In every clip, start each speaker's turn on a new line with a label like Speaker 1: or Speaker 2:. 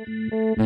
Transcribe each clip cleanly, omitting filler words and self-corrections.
Speaker 1: No.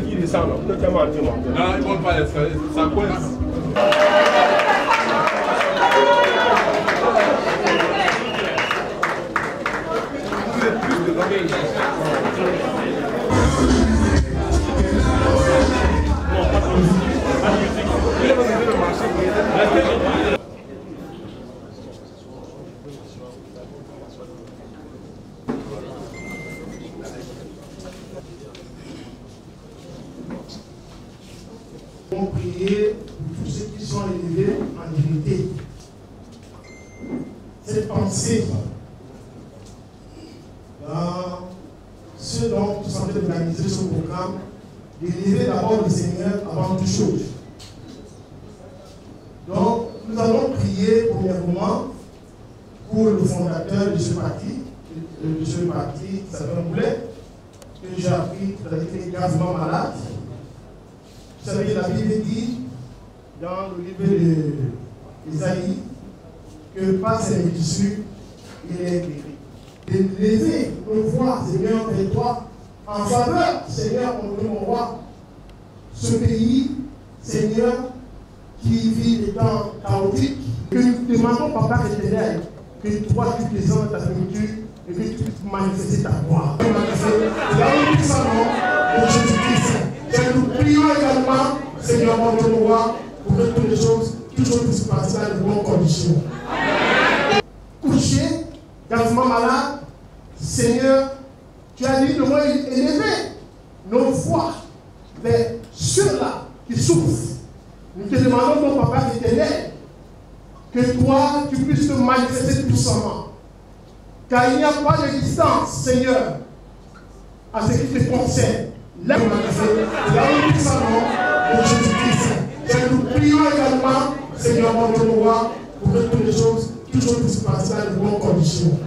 Speaker 1: qui descend, non? Tu as menti, moi.
Speaker 2: Non, ils ne vont pas l'escalier, ça coince. Vous êtes plus de
Speaker 3: On prier pour tous ceux qui sont élevés en unité. Cette pensée, dans ce dont nous sommes organiser ce programme, d'élever d'abord le Seigneur avant toute chose. Donc, nous allons prier premièrement pour le fondateur de ce parti qui s'appelle Moulet, que j'ai appris qu'il était gravement malade. Vous savez, la Bible dit dans le livre d'Ésaïe que par ses blessures, il est guéri. D'élever nos voix, Seigneur, vers toi, en faveur, Seigneur, mon roi, ce pays, Seigneur, qui vit des temps chaotiques, que nous demandons, Papa éternel, que toi tu présentes ta plénitude et que tu puisses manifester ta gloire. Là où nous sommes, de Jésus-Christ. Et nous prions également, Seigneur, mon roi, pour que toutes les choses puissent passer dans de bonnes conditions. Couché, gravement malade, Seigneur, tu as dit de moi élever nos voix vers ceux-là qui souffrent. Nous te demandons, mon Papa éternel, que toi, tu puisses te manifester puissamment. Car il n'y a pas de distance, Seigneur, à ce qui te concerne. Là où nous sommes, de Jésus-Christ. Et nous prions également, Seigneur, mon roi, pour que toutes les choses puissent passer dans de bonnes conditions.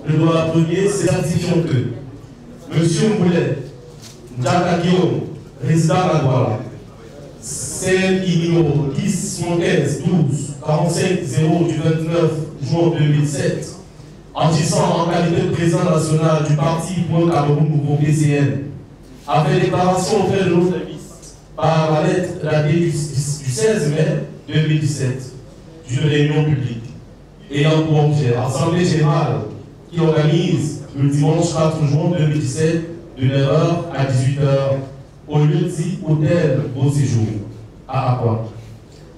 Speaker 4: Le droit premier, c'est certifiant que Monsieur Moulet, Ndiaka Guillaume, résident à Douala, CMI numéro 10 75 12 45 0 du 29 juin 2007, agissant en qualité de président national du parti pour le Cameroun Nouveau PCN, a fait déclaration auprès de nos services par la lettre datée du 16 mai 2017 d'une réunion publique ayant pour objet l'Assemblée générale qui organise le dimanche 4 juin 2017 de 9h à 18h au lieu dit hôtel au séjour à Aqua.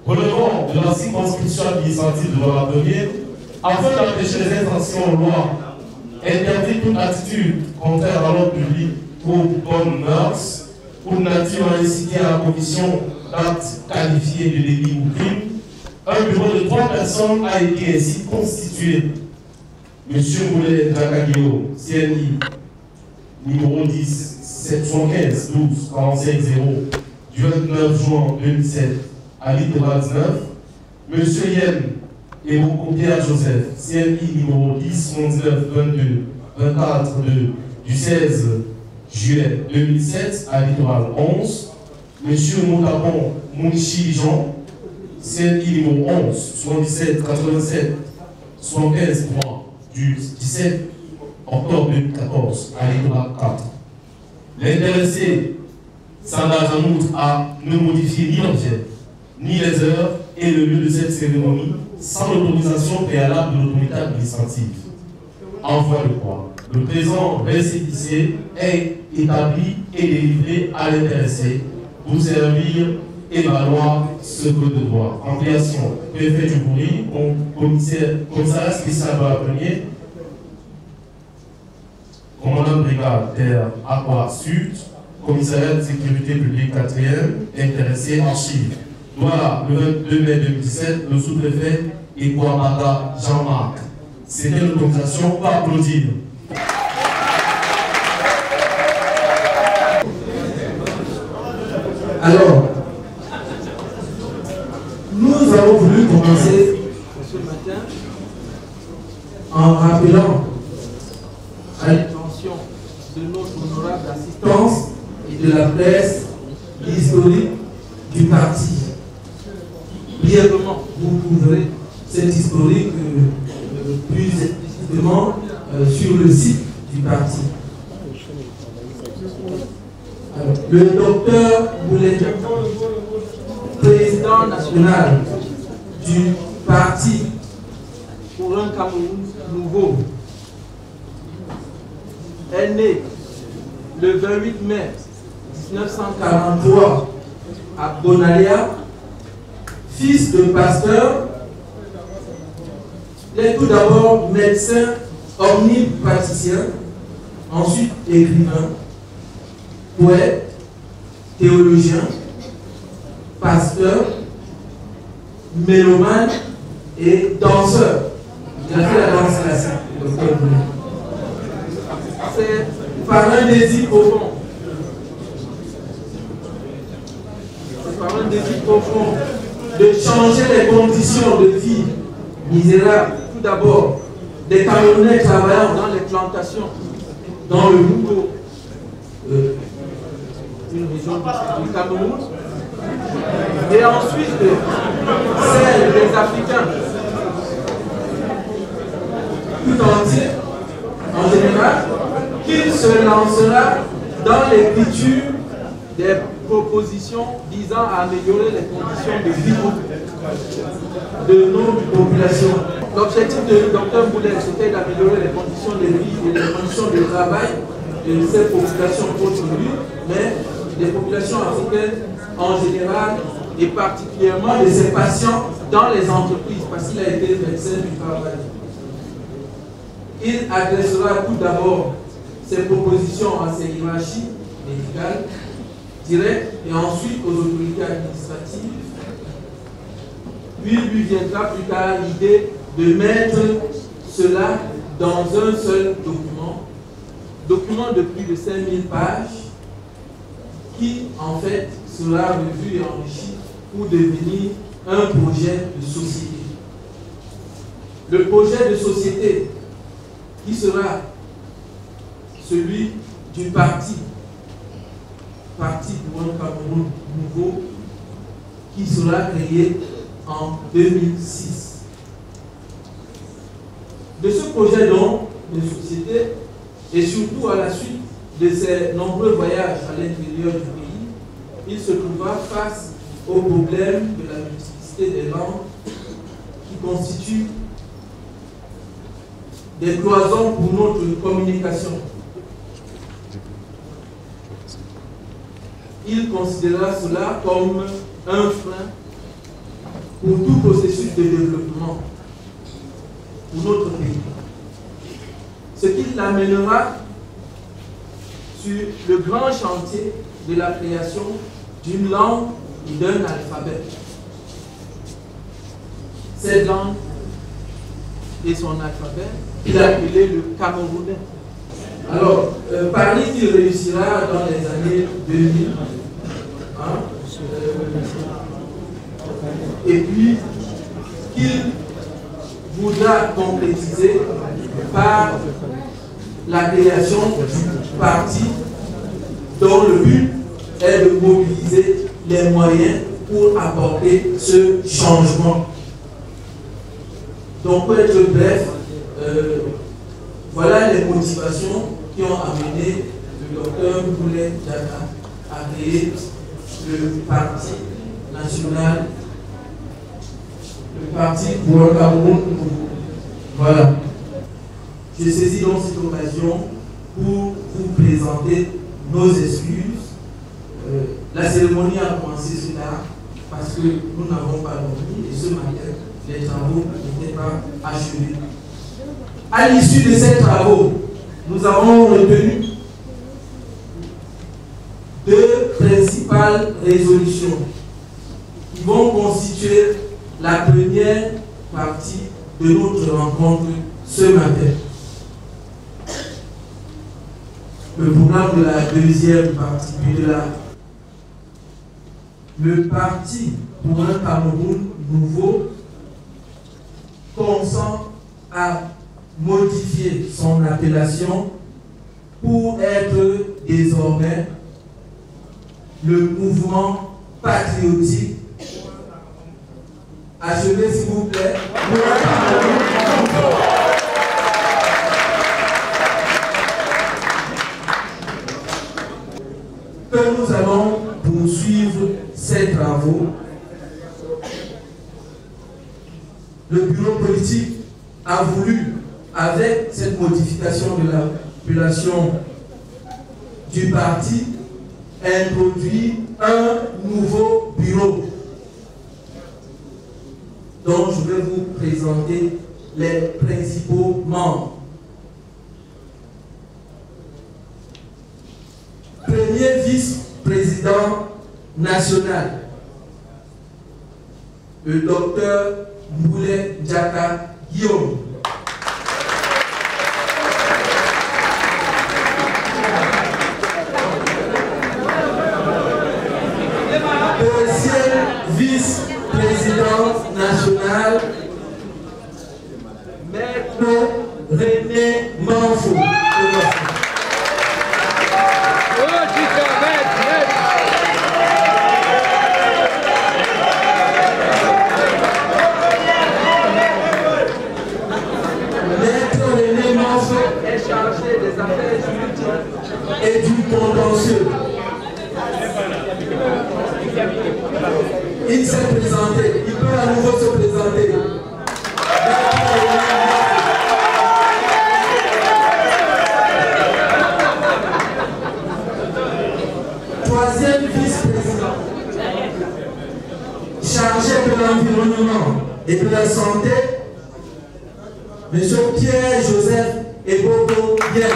Speaker 4: Relevant de la circonscription administrative de la première, afin d'empêcher les intentions aux lois, interdire toute attitude contraire à l'ordre public ou bonnes mœurs, ou nature à inciter à la commission d'actes qualifiés de délit ou crime, un bureau de 3 personnes a été ainsi constitué. Monsieur Moulet Ndakagio, CNI, numéro 10 715 12 45 0 du 29 juin 2007 à littéral 19. Monsieur Yen et Pierre Joseph, CNI numéro 10 19 22 24 du 16 juillet 2007 à littéral 11. Monsieur Motabon Mounichi Jean, CNI numéro 11 77 87 75 3 du 17 octobre 2014 à l'étoile 4. L'intéressé s'engage en outre à ne modifier ni l'objet, ni les heures et le lieu de cette cérémonie sans l'autorisation préalable de l'autorité administrative. En voie de quoi, le présent récépissé est établi et délivré à l'intéressé pour servir et valoir ce que de droit. En création, préfet du Bourri, commissariat spécial de la première, commandant de brigade Terre Aqua Sud, commissariat de sécurité publique 4e, intéressé archives. Voilà, le 22 mai 2017, le sous-préfet Iguamata Jean-Marc. C'était l'autorisation par Claudine.
Speaker 5: Alors, nous avons voulu commencer ce matin en rappelant à l'attention de notre honorable assistance et de la presse l'historique du parti. Brièvement, vous trouverez cette historique plus explicitement sur le site du parti. Alors, le docteur Boulet, président national du parti pour un Cameroun nouveau, est né le 28 mai 1943 à Bonalia, fils de pasteur. Il est tout d'abord médecin omnipraticien, ensuite écrivain, poète, théologien, pasteur, mélomane et danseur. Il a fait la danse classique, le docteur Boulet. C'est par un désir profond. C'est par un désir profond de changer les conditions de vie misérables. Tout d'abord, des Camerounais travaillant dans les plantations, dans le Lougo, une région du Cameroun, et ensuite celle des Africains tout entier, en général, qu'il se lancera dans l'écriture des propositions visant à améliorer les conditions de vie de nos populations. L'objectif du Dr Boulet, c'était d'améliorer les conditions de vie et les conditions de travail de ces populations aujourd'hui, mais des populations africaines en général et particulièrement de ses patients dans les entreprises, parce qu'il a été médecin du travail. Il adressera tout d'abord ses propositions à ses hiérarchies médicales directes et ensuite aux autorités administratives. Puis lui viendra plus tard l'idée de mettre cela dans un seul document de plus de 5000 pages, qui en fait sera revu et enrichi pour devenir un projet de société. Le projet de société qui sera celui du parti pour un Cameroun nouveau, qui sera créé en 2006. De ce projet donc de société, et surtout à la suite de ses nombreux voyages à l'intérieur du pays, il se trouva face au problème de la multiplicité des langues qui constituent des cloisons pour notre communication. Il considéra cela comme un frein pour tout processus de développement pour notre pays. Ce qui l'amènera sur le grand chantier de la création d'une langue et d'un alphabet. Cette langue et son alphabet, il a appelé le camerounais. Alors, Paris, il réussira dans les années 2000. Et puis, qu'il voudra concrétiser par la création du parti dont le but est de mobiliser les moyens pour apporter ce changement. Donc, pour être bref, voilà les motivations qui ont amené le docteur Boulet Diatta à créer le Parti national, le Parti pour un Cameroun. Voilà. Je saisis donc cette occasion pour vous présenter nos excuses. La cérémonie a commencé ce tard parce que nous n'avons pas dormi et ce matin, les travaux n'étaient pas achevés. À l'issue de ces travaux, nous avons retenu deux principales résolutions qui vont constituer la première partie de notre rencontre ce matin. Le programme de la deuxième partie, puis de la... Le Parti pour un Cameroun nouveau consent à modifier son appellation pour être désormais le mouvement patriotique. Achevez s'il vous plaît. Que nous allons poursuivre ces travaux. Le bureau politique a voulu, avec cette modification de l'appellation du parti, introduire un nouveau bureau dont je vais vous présenter les principaux membres. Premier vice-président national, le docteur Mboulé Diaka Guillaume. Deuxième vice-président national, Maître René Manfou. Et du contentieux. Il s'est présenté, il peut à nouveau se présenter. Troisième vice-président, chargé de l'environnement et de la santé, M. Pierre-Joseph Ebogo Bien.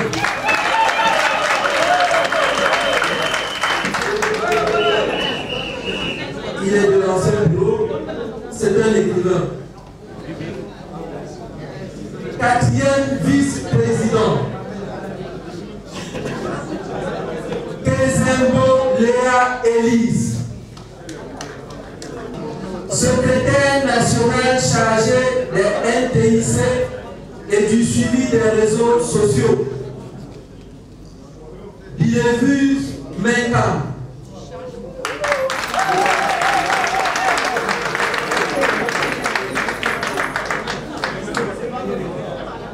Speaker 5: Il est de l'ancien bureau, c'est un écrivain. Quatrième vice-président, Kezembo Léa Élise. Secrétaire national chargé des NTIC et du suivi des réseaux sociaux. Bilevus Menkam.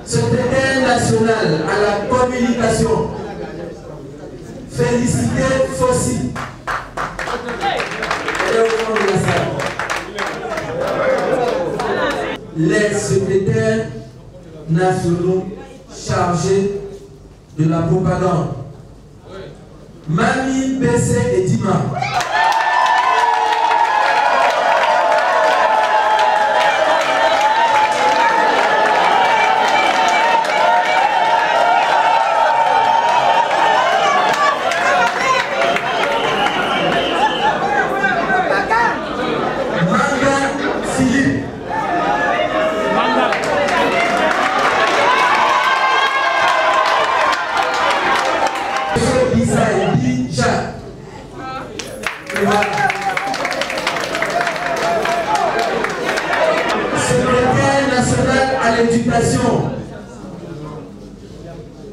Speaker 5: Secrétaire national à la communication, Félicité Fossi. Elle est au fond de la salle. Les secrétaires nationaux chargés de la propagande, Mami Bessé et Dima. Secrétaire national à l'éducation,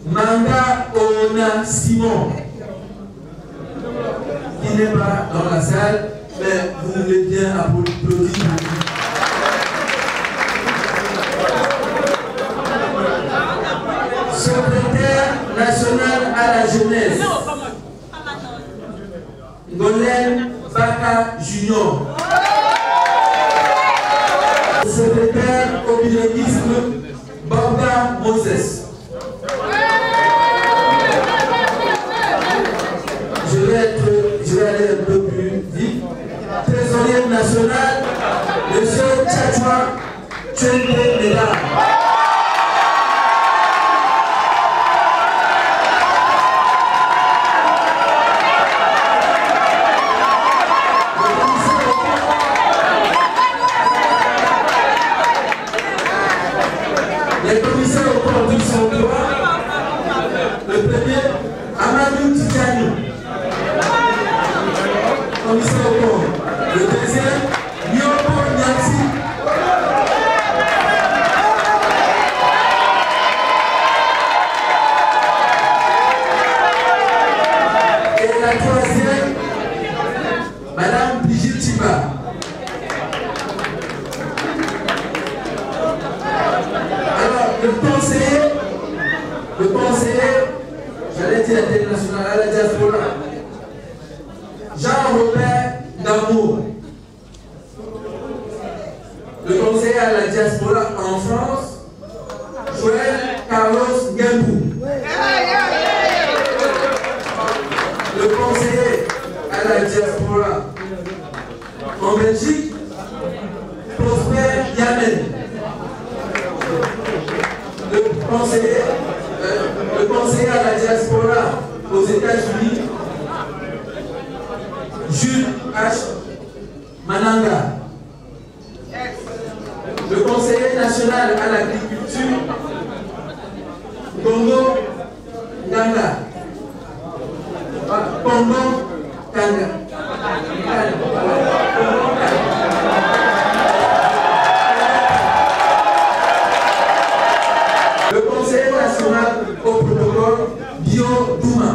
Speaker 5: Manga Ona Simon, qui n'est pas dans la salle, mais vous voulez bien applaudir. Secrétaire national à la jeunesse, Golène Baka Junior. Secrétaire au bilinguisme, Bamba Moses. Je vais aller un peu plus vite. Trésorier national, M. Tchatchoua Tchende Meda. Les commissaires au corps du droit. Le premier, Amadou Tijani. Commissaire au corps. Le deuxième, Yoko Nyasi. Et la troisième, Madame Brigitte Tiba. Alors, le conseiller, j'allais dire international à la diaspora, Jean-Robert Damour. Le conseiller à la diaspora en France, Joël Carlos Gembou. Le conseiller à la diaspora en Belgique, Prosper Yamen. Le conseiller à la diaspora aux États-Unis, Jules H. Mananga. Le conseiller national à l'agriculture, Congo Nganga. Congo Kanga. Le conseiller national au protocole, Bio Douma.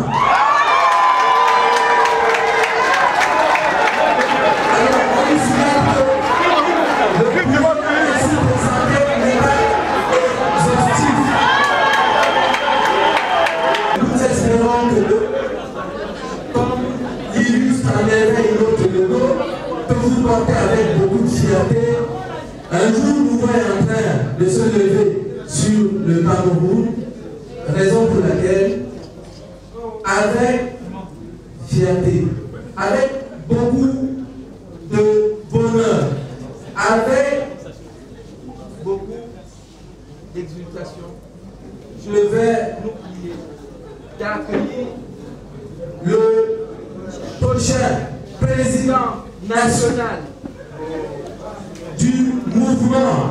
Speaker 5: Alors, on dit que le pouvoir ainsi présenté n'est pas exhaustif. Nous espérons que, comme l'illustre en merveille notre logo, que vous portez avec beaucoup de fierté, un jour nous voyons en train de se lever sur le Cameroun, raison pour laquelle, avec fierté, avec beaucoup de bonheur, avec beaucoup d'exultation, je vais nous prier d'accueillir le prochain président national du mouvement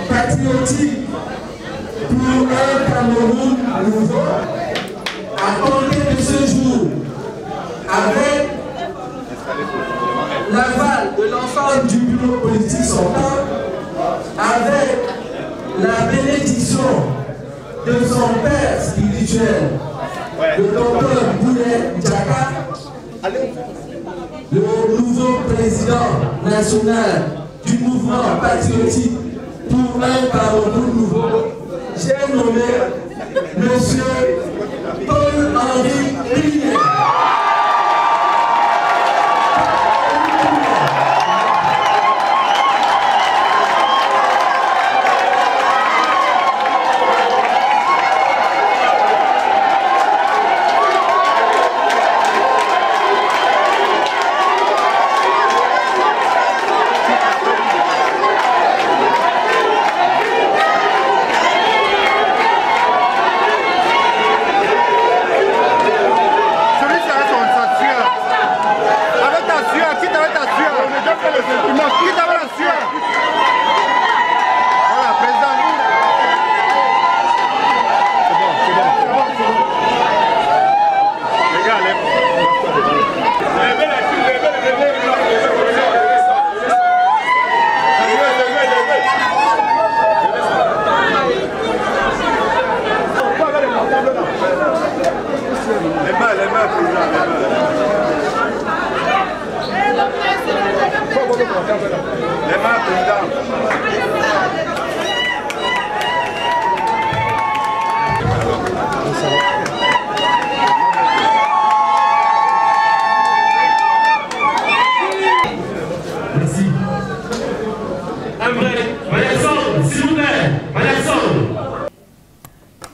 Speaker 5: patriotique pour un Cameroun nouveau, à compter de ce jour, avec l'aval de l'ensemble du bureau politique sortant, avec la bénédiction de son père spirituel, le docteur Boulet Djaka, le nouveau président national du mouvement patriotique pour un Cameroun nouveau, j'ai nommé M. Paul-Henri Rinet.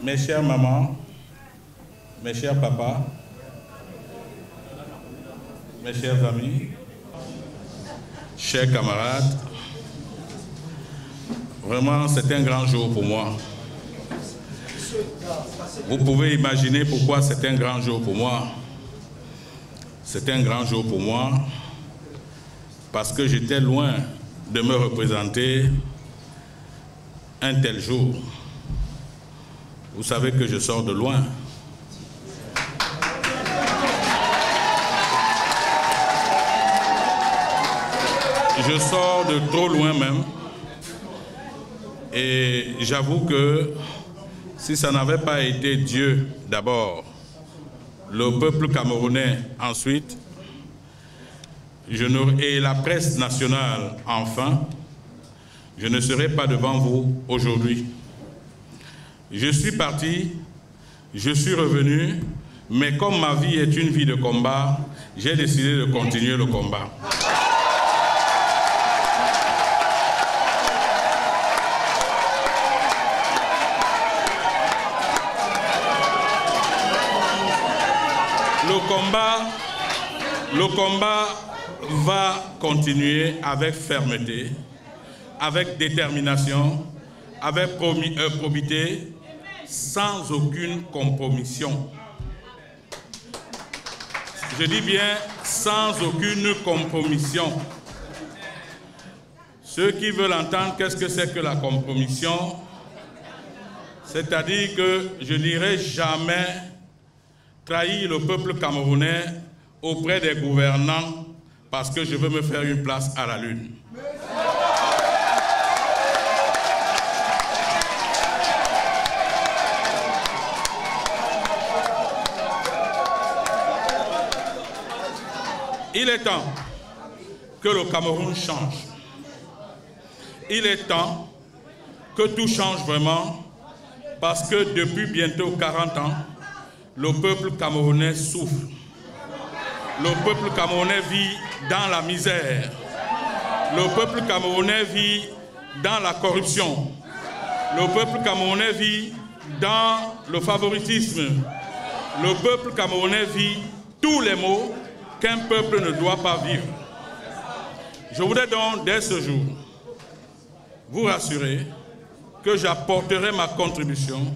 Speaker 2: Mes chères mamans, mes chers papas, mes chers amis, chers camarades, vraiment c'est un grand jour pour moi. Vous pouvez imaginer pourquoi c'est un grand jour pour moi. C'est un grand jour pour moi parce que j'étais loin de me représenter un tel jour. Vous savez que je sors de loin. Je sors de trop loin même. Et j'avoue que si ça n'avait pas été Dieu d'abord, le peuple camerounais ensuite, et la presse nationale enfin, je ne serais pas devant vous aujourd'hui. Je suis parti, je suis revenu, mais comme ma vie est une vie de combat, j'ai décidé de continuer le combat. Le combat va continuer avec fermeté, avec détermination, avec probité, sans aucune compromission. Je dis bien sans aucune compromission. Ceux qui veulent entendre qu'est-ce que c'est que la compromission, c'est-à-dire que je n'irai jamais trahir le peuple camerounais auprès des gouvernants parce que je veux me faire une place à la lune. Il est temps que le Cameroun change. Il est temps que tout change vraiment parce que depuis bientôt 40 ans, le peuple camerounais souffre. Le peuple camerounais vit dans la misère. Le peuple camerounais vit dans la corruption. Le peuple camerounais vit dans le favoritisme. Le peuple camerounais vit tous les maux qu'un peuple ne doit pas vivre. Je voudrais donc, dès ce jour, vous rassurer que j'apporterai ma contribution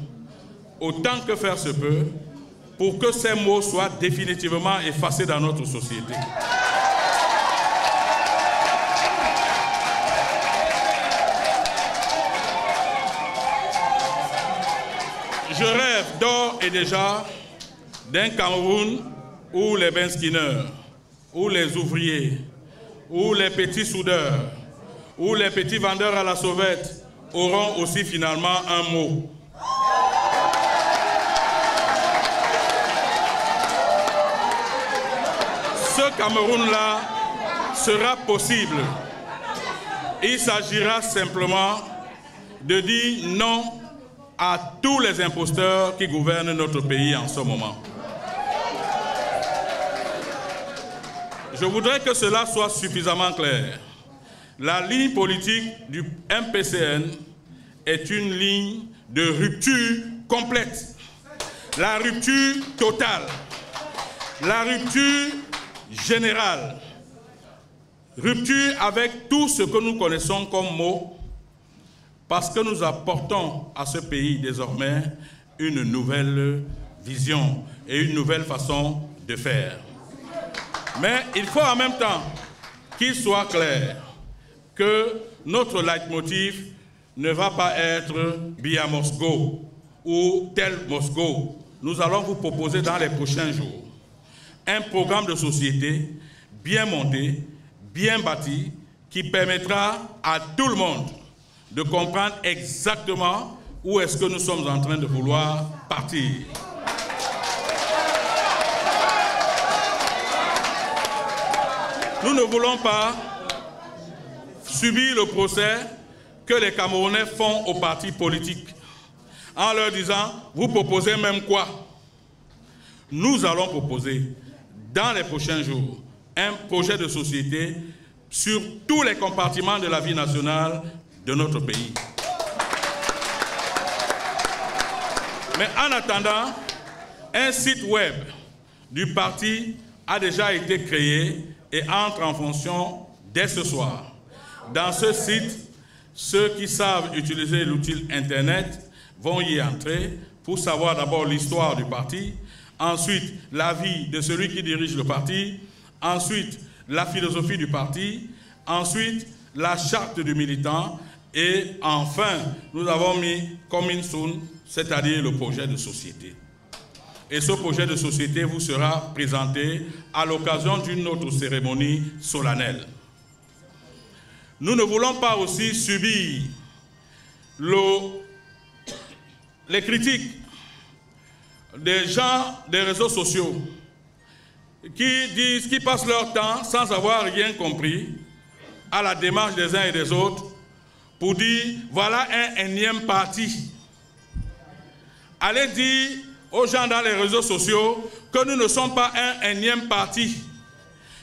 Speaker 2: autant que faire se peut pour que ces mots soient définitivement effacés dans notre société. Je rêve d'ores et déjà d'un Cameroun où les benskinneurs, où les ouvriers, où les petits soudeurs, où les petits vendeurs à la sauvette auront aussi finalement un mot. Ce Cameroun-là sera possible. Il s'agira simplement de dire non à tous les imposteurs qui gouvernent notre pays en ce moment. Je voudrais que cela soit suffisamment clair. La ligne politique du MPCN est une ligne de rupture complète. La rupture totale. La rupture générale. Rupture avec tout ce que nous connaissons comme mot, parce que nous apportons à ce pays désormais une nouvelle vision et une nouvelle façon de faire. Mais il faut en même temps qu'il soit clair que notre leitmotiv ne va pas être Bia Moscou ou tel Moscou. Nous allons vous proposer dans les prochains jours un programme de société bien monté, bien bâti, qui permettra à tout le monde de comprendre exactement où est-ce que nous sommes en train de vouloir partir. Nous ne voulons pas subir le procès que les Camerounais font aux partis politiques en leur disant « vous proposez même quoi ?» Nous allons proposer dans les prochains jours un projet de société sur tous les compartiments de la vie nationale de notre pays. Mais en attendant, un site web du parti a déjà été créé et entre en fonction dès ce soir. Dans ce site, ceux qui savent utiliser l'outil Internet vont y entrer pour savoir d'abord l'histoire du parti, ensuite la vie de celui qui dirige le parti, ensuite la philosophie du parti, ensuite la charte du militant et enfin, nous avons mis Coming Soon, c'est-à-dire le projet de société. Et ce projet de société vous sera présenté à l'occasion d'une autre cérémonie solennelle. Nous ne voulons pas aussi subir les critiques des gens des réseaux sociaux qui passent leur temps sans avoir rien compris à la démarche des uns et des autres pour dire voilà un énième parti. Allez dire aux gens dans les réseaux sociaux que nous ne sommes pas un énième parti.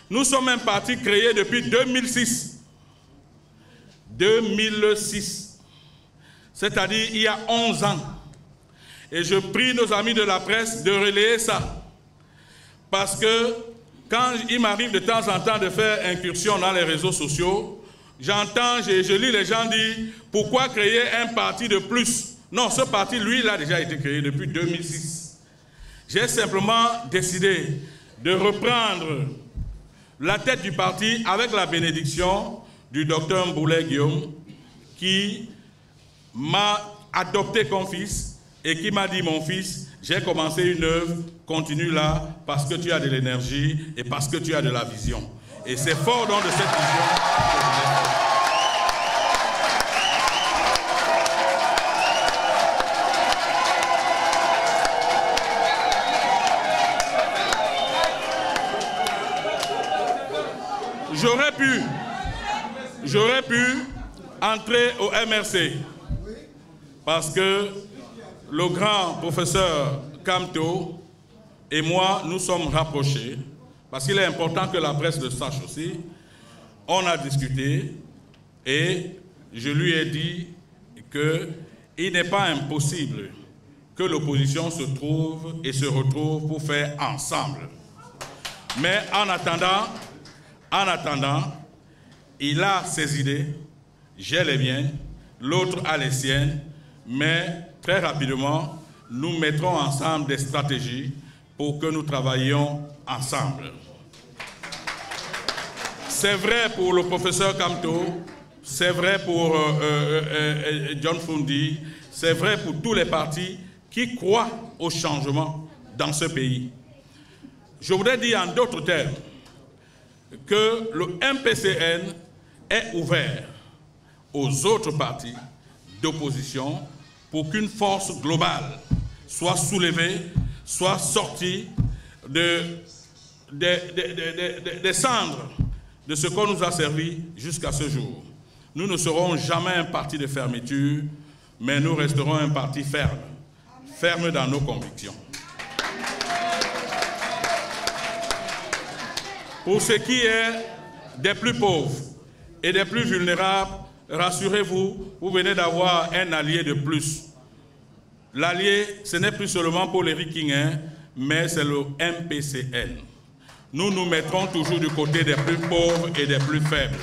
Speaker 2: Nous sommes un parti créé depuis 2006. 2006. C'est-à-dire il y a 11 ans. Et je prie nos amis de la presse de relayer ça. Parce que quand il m'arrive de temps en temps de faire incursion dans les réseaux sociaux, j'entends, je lis les gens dire pourquoi créer un parti de plus? Non, ce parti, lui, il a déjà été créé depuis 2006. J'ai simplement décidé de reprendre la tête du parti avec la bénédiction du docteur Mboulé Guillaume qui m'a adopté comme fils et qui m'a dit, mon fils, j'ai commencé une œuvre, continue là, parce que tu as de l'énergie et parce que tu as de la vision. Et c'est fort donc de cette vision que j'aurais pu entrer au MRC parce que le grand professeur Kamto et moi, nous sommes rapprochés, parce qu'il est important que la presse le sache aussi. On a discuté et je lui ai dit qu'il n'est pas impossible que l'opposition se trouve et se retrouve pour faire ensemble. Mais en attendant, il a ses idées, j'ai les miennes, l'autre a les siennes, mais très rapidement, nous mettrons ensemble des stratégies pour que nous travaillions ensemble. C'est vrai pour le professeur Kamto, c'est vrai pour John Fundi, c'est vrai pour tous les partis qui croient au changement dans ce pays. Je voudrais dire en d'autres termes que le MPCN est ouvert aux autres partis d'opposition pour qu'une force globale soit soulevée, soit sortie des cendres de ce qu'on nous a servi jusqu'à ce jour. Nous ne serons jamais un parti de fermeture, mais nous resterons un parti ferme, ferme dans nos convictions. Pour ce qui est des plus pauvres et des plus vulnérables, rassurez-vous, vous venez d'avoir un allié de plus. L'allié, ce n'est plus seulement pour les Rikinguins, mais c'est le MPCN. Nous nous mettrons toujours du côté des plus pauvres et des plus faibles.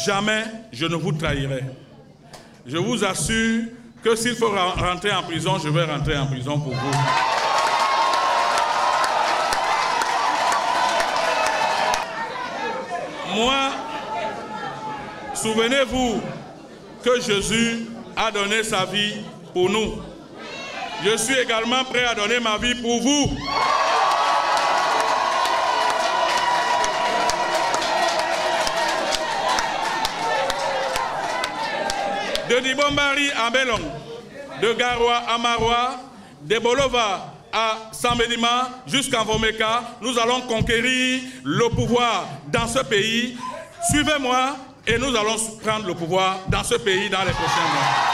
Speaker 2: Jamais je ne vous trahirai. Je vous assure que s'il faut rentrer en prison, je vais rentrer en prison pour vous. Moi, souvenez-vous que Jésus a donné sa vie pour nous. Je suis également prêt à donner ma vie pour vous. De Dibombari à Belong, de Garoua à Maroua, de Bolova à Sambedima jusqu'à Vomeka, nous allons conquérir le pouvoir dans ce pays. Suivez-moi et nous allons prendre le pouvoir dans ce pays dans les prochains mois.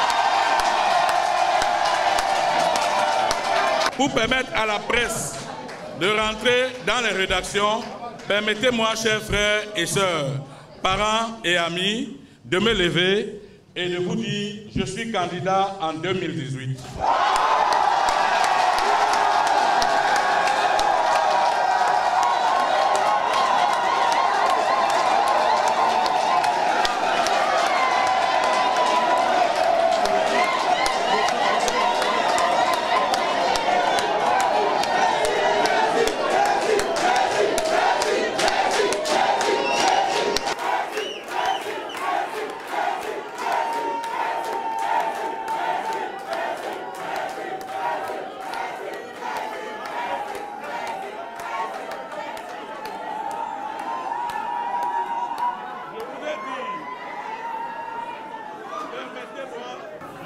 Speaker 2: Pour permettre à la presse de rentrer dans les rédactions, permettez-moi, chers frères et sœurs, parents et amis, de me lever et de vous dire, je suis candidat en 2018.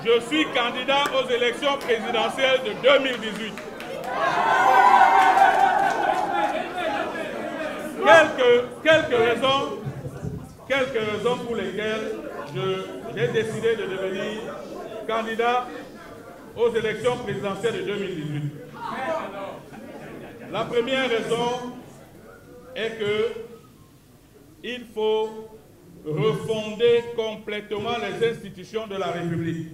Speaker 2: Je suis candidat aux élections présidentielles de 2018. Quelques raisons pour lesquelles j'ai décidé de devenir candidat aux élections présidentielles de 2018. La première raison est qu'il faut refonder complètement les institutions de la République.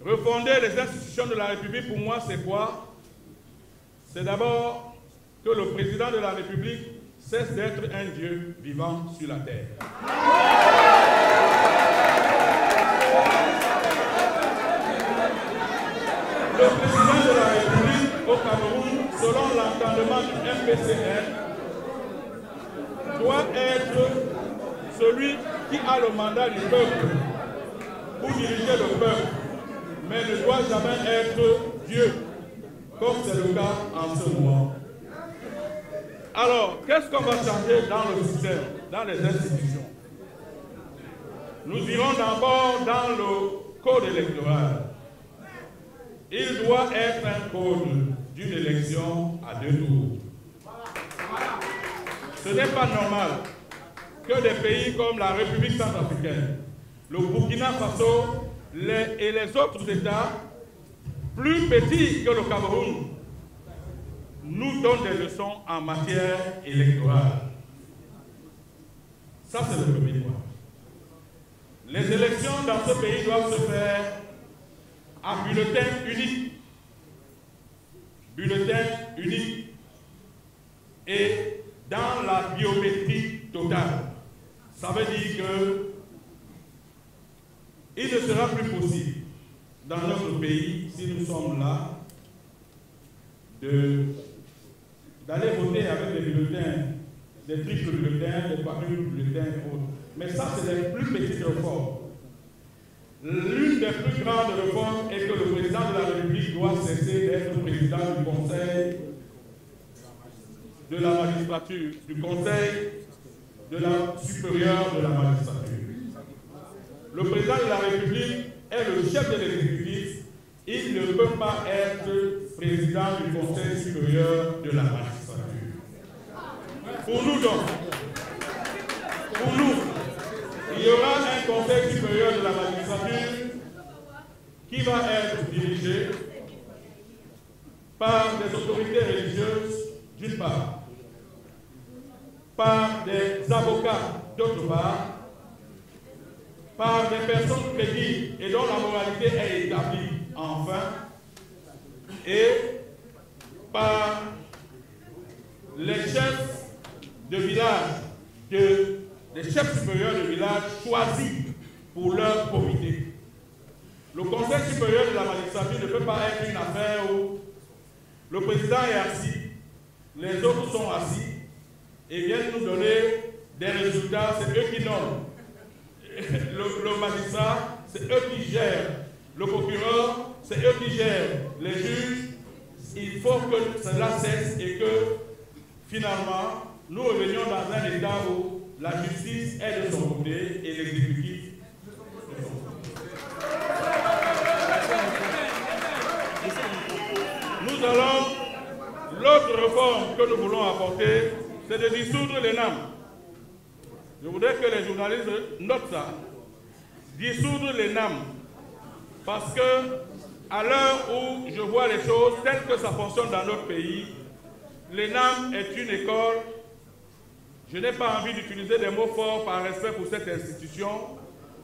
Speaker 2: Refonder les institutions de la République, pour moi, c'est quoi? C'est d'abord que le président de la République cesse d'être un Dieu vivant sur la terre. Le président de la République au Cameroun, selon l'entendement du MPCN, doit être celui qui a le mandat du peuple pour diriger le peuple, mais ne doit jamais être Dieu, comme c'est le cas en ce moment. Alors, qu'est-ce qu'on va changer dans le système, dans les institutions? Nous irons d'abord dans le code électoral. Il doit être un code d'une élection à 2 tours. Ce n'est pas normal que des pays comme la République centrafricaine, le Burkina Faso et les autres États, plus petits que le Cameroun, nous donnent des leçons en matière électorale. Ça, c'est le premier point. Les élections dans ce pays doivent se faire à bulletin unique. Bulletin unique et dans la biométrie totale. Ça veut dire qu'il ne sera plus possible dans notre pays, si nous sommes là, d'aller voter avec des bulletins, des triples bulletins, des quadruples bulletins et autres. Mais ça, c'est les plus petites réformes. L'une des plus grandes réformes est que le président de la République doit cesser d'être président du Conseil de la magistrature, du Conseil de la supérieure de la magistrature. Le président de la République est le chef de l'exécutif. Il ne peut pas être président du Conseil supérieur de la magistrature. Pour nous donc, il y aura un Conseil supérieur de la magistrature qui va être dirigé par des autorités religieuses d'une part, par des avocats d'autre part, par des personnes crédibles et dont la moralité est établie enfin, et par les chefs de village, des chefs supérieurs de village choisis pour leur comité. Le Conseil supérieur de la magistrature ne peut pas être une affaire où le président est assis, les autres sont assis et viennent nous donner des résultats, c'est eux qui nomment. Le magistrat, c'est eux qui gèrent. Le procureur, c'est eux qui gèrent. Les juges, il faut que cela cesse et que finalement, nous revenions dans un état où la justice est de son côté et l'exécutif de son côté. Nous allons, l'autre réforme que nous voulons apporter, c'est de dissoudre l'ENAM. Je voudrais que les journalistes notent ça. Dissoudre l'ENAM. Parce que, à l'heure où je vois les choses telles que ça fonctionne dans notre pays, l'ENAM est une école, je n'ai pas envie d'utiliser des mots forts par respect pour cette institution,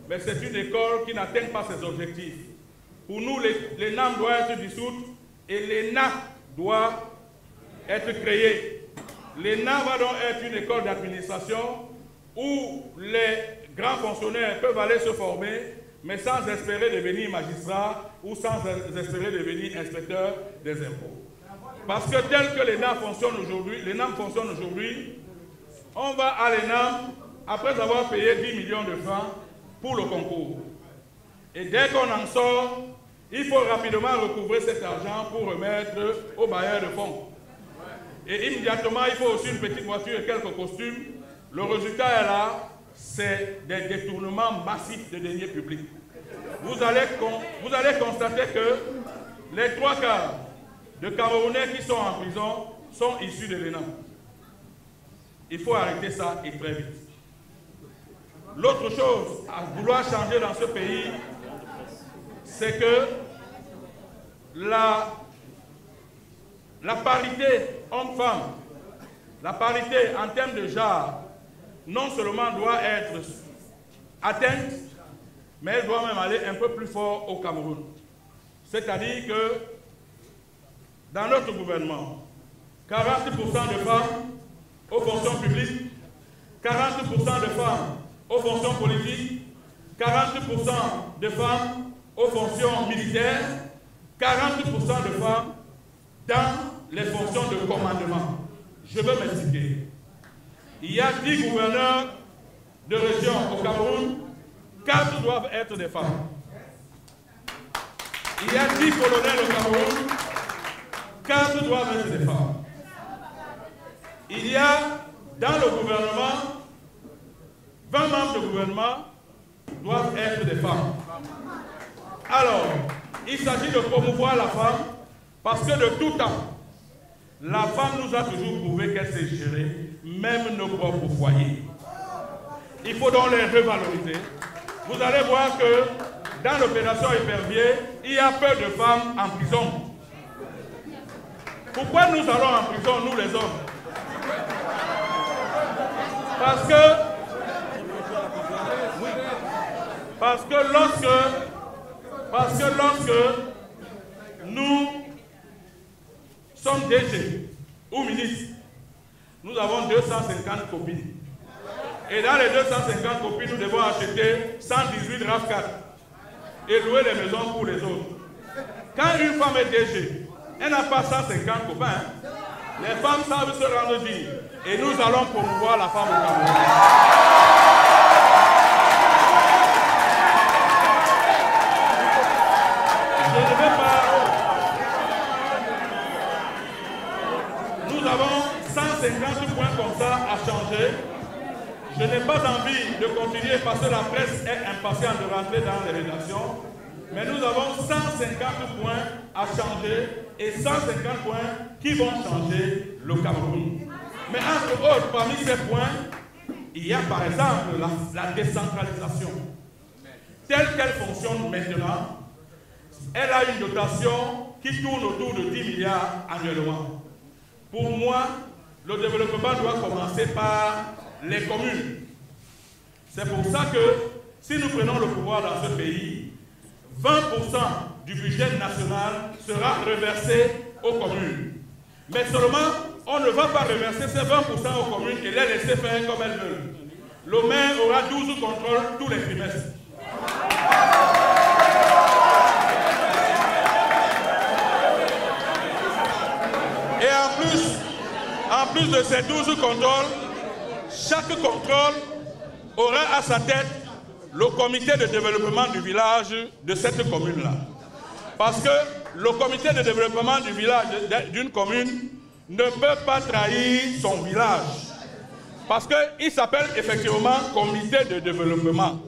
Speaker 2: mais c'est une école qui n'atteint pas ses objectifs. Pour nous, l'ENAM doit être dissoute et l'ENA doit être créée. L'ENA va donc être une école d'administration où les grands fonctionnaires peuvent aller se former, mais sans espérer devenir magistrat ou sans espérer devenir inspecteur des impôts. Parce que tel que l'ENAM fonctionne aujourd'hui, on va à l'ENAM après avoir payé 10 millions de francs pour le concours. Et dès qu'on en sort, il faut rapidement recouvrer cet argent pour remettre aux bailleurs de fonds. Et immédiatement, il faut aussi une petite voiture et quelques costumes. Le résultat est là, c'est des détournements massifs de deniers publics. vous allez constater que les 3 quarts de Camerounais qui sont en prison sont issus de l'ENA. Il faut arrêter ça et très vite. L'autre chose à vouloir changer dans ce pays, c'est que la parité homme-femme, la parité en termes de genre, non seulement doit être atteinte, mais elle doit même aller un peu plus fort au Cameroun. C'est-à-dire que dans notre gouvernement, 40% de femmes aux fonctions publiques, 40% de femmes aux fonctions politiques, 40% de femmes aux fonctions militaires, 40% de femmes dans les fonctions de commandement. Je veux m'expliquer. Il y a 10 gouverneurs de région au Cameroun, 4 doivent être des femmes. Il y a 10 colonels au Cameroun, 4 doivent être des femmes. Il y a dans le gouvernement, 20 membres de gouvernement doivent être des femmes. Alors, il s'agit de promouvoir la femme parce que de tout temps, la femme nous a toujours prouvé qu'elle sait gérer même nos propres foyers. Il faut donc les revaloriser. Vous allez voir que dans l'opération Épervier, il y a peu de femmes en prison. Pourquoi nous allons en prison, nous les hommes? Parce que lorsque nous sommes DG ou ministres, nous avons 250 copines. Et dans les 250 copines, nous devons acheter 118 RAV4 et louer les maisons pour les autres. Quand une femme est DG, elle n'a pas 150 copains. Hein. Les femmes savent se rendre dignes. Et nous allons promouvoir la femme au Cameroun. Je ne vais pas... Nous avons 150 points comme ça à changer. Je n'ai pas envie de continuer parce que la presse est impatiente de rentrer dans les rédactions. Mais nous avons 150 points à changer et 150 points qui vont changer le Cameroun. Mais entre autres, parmi ces points, il y a par exemple la décentralisation. Telle qu'elle fonctionne maintenant, elle a une dotation qui tourne autour de 10 milliards annuellement. Pour moi, le développement doit commencer par les communes. C'est pour ça que si nous prenons le pouvoir dans ce pays, 20% du budget national sera reversé aux communes. Mais seulement, on ne va pas reverser ces 20% aux communes et les laisser faire comme elles veulent. Le maire aura 12 contrôles tous les trimestres. Et en plus de ces 12 contrôles, chaque contrôle aura à sa tête le comité de développement du village de cette commune-là. Parce que le comité de développement du village d'une commune ne peut pas trahir son village. Parce qu'il s'appelle effectivement comité de développement.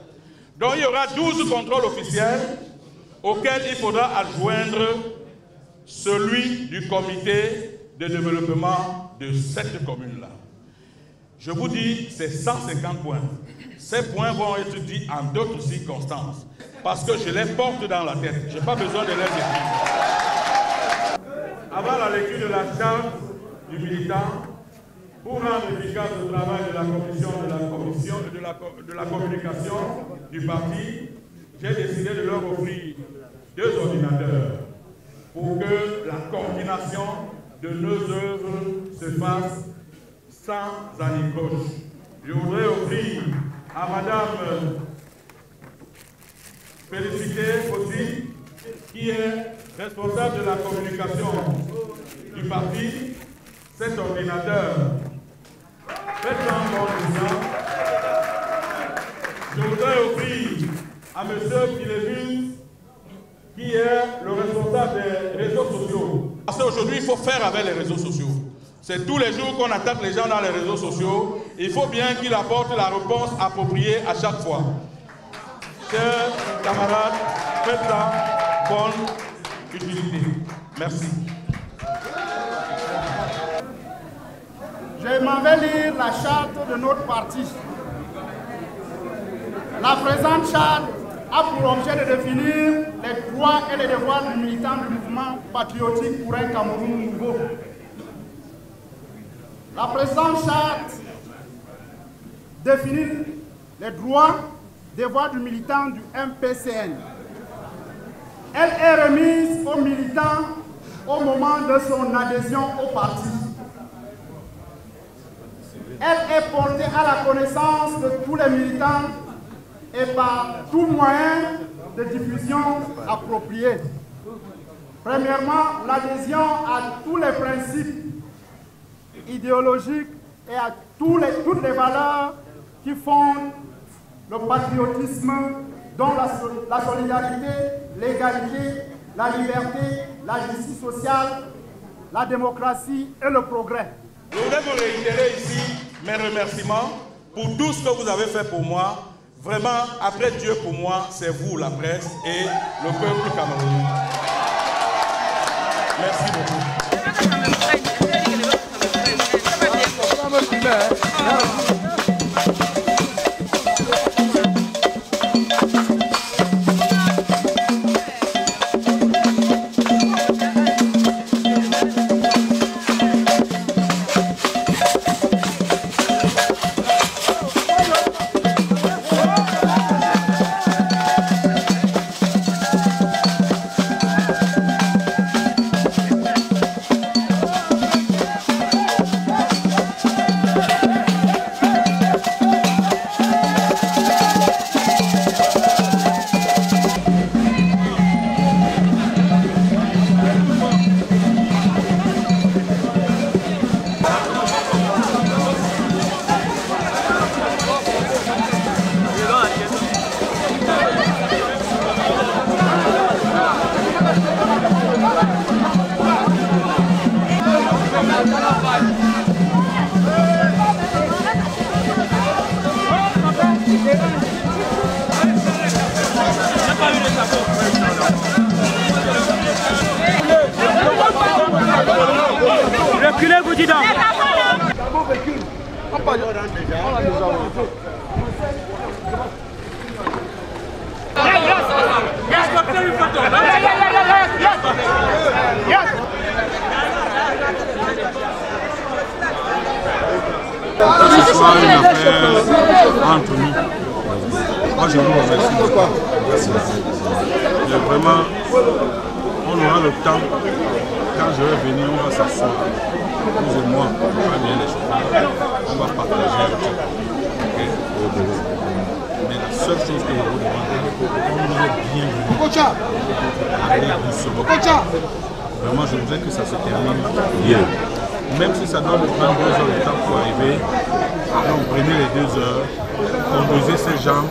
Speaker 2: Donc il y aura 12 contrôles officiels auxquels il faudra adjoindre celui du comité de développement de cette commune-là. Je vous dis, c'est 150 points. Ces points vont être dits en d'autres circonstances, parce que je les porte dans la tête. Je n'ai pas besoin de les écrire. Avant la lecture de la charte du militant, pour rendre efficace le travail de la commission de la communication du parti, j'ai décidé de leur offrir 2 ordinateurs pour que la coordination de nos œuvres se fasse sans anicroche. Je voudrais offrir à Madame Félicité aussi, qui est responsable de la communication du parti, cet ordinateur. Faites-en condition. Je voudrais offrir à M. Pilévus, qui est le responsable des réseaux sociaux. Parce qu'aujourd'hui, il faut faire avec les réseaux sociaux. C'est tous les jours qu'on attaque les gens dans les réseaux sociaux. Il faut bien qu'il apporte la réponse appropriée à chaque fois. Chers camarades, faites-la bonne utilité. Merci.
Speaker 3: Je m'en vais lire la charte de notre parti. La présente charte a pour objet de définir les droits et les devoirs du militant du mouvement patriotique pour un Cameroun nouveau. La présente charte définit les droits et devoirs du militant du MPCN. Elle est remise aux militants au moment de son adhésion au parti. Elle est portée à la connaissance de tous les militants et par tout moyen de diffusion approprié. Premièrement, l'adhésion à tous les principes idéologiques et à toutes les valeurs qui fondent le patriotisme, dont la solidarité, l'égalité, la liberté, la justice sociale, la démocratie et le progrès.
Speaker 2: Je voudrais vous réitérer ici mes remerciements pour tout ce que vous avez fait pour moi. Vraiment, après Dieu, pour moi, c'est vous, la presse et le peuple camerounais. Merci beaucoup.
Speaker 6: Reculez, vous dites donc.
Speaker 2: Ce soit une affaire entre nous. Moi je vous remercie. Vraiment, on aura le temps. Quand je vais venir, on va s'asseoir. Vous et moi, on va bien les choses. On va partager un truc. Okay? Mais la seule chose que je vous demande, on nous est bienvenus. Allez doucement. Vraiment, je voudrais que ça se termine bien. Même si ça doit nous prendre 2 heures de temps pour arriver, donc prenez les 2 heures, conduisez ces gens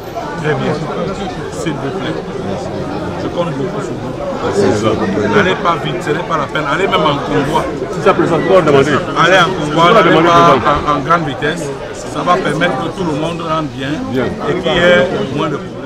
Speaker 2: très bien, s'il vous plaît. Je compte beaucoup sur vous. N'allez pas vite, ce n'est pas la peine. Allez même en convoi. Allez en convoi, n'allez pas en grande vitesse. Ça va permettre que tout le monde rentre bien et qu'il y ait moins de problèmes.